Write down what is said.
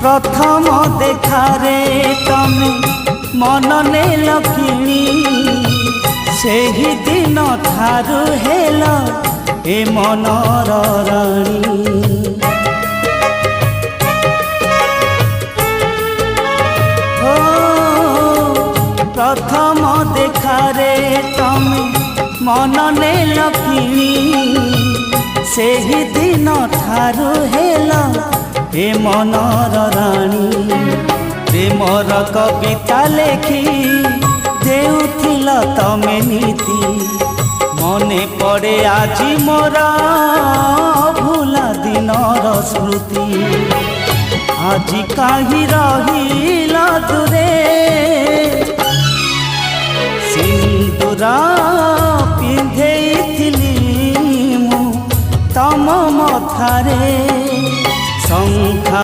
प्रथम देखारे तमे मन नेल किणी सेही दिन ठारू हेल ए मनर राणी। प्रथम देखारे तमे मन नेल किणी सेही दिन ठारू हेल ए मनर राणी। प्रेमर कविता लेखी देउथिल तमे नीति मने पड़े आजी मोरा भूला दिनर स्मृति। आजी काहि रहिला दूरे सिंदूरा पिंधेइथिली मु तम मथारे शंखा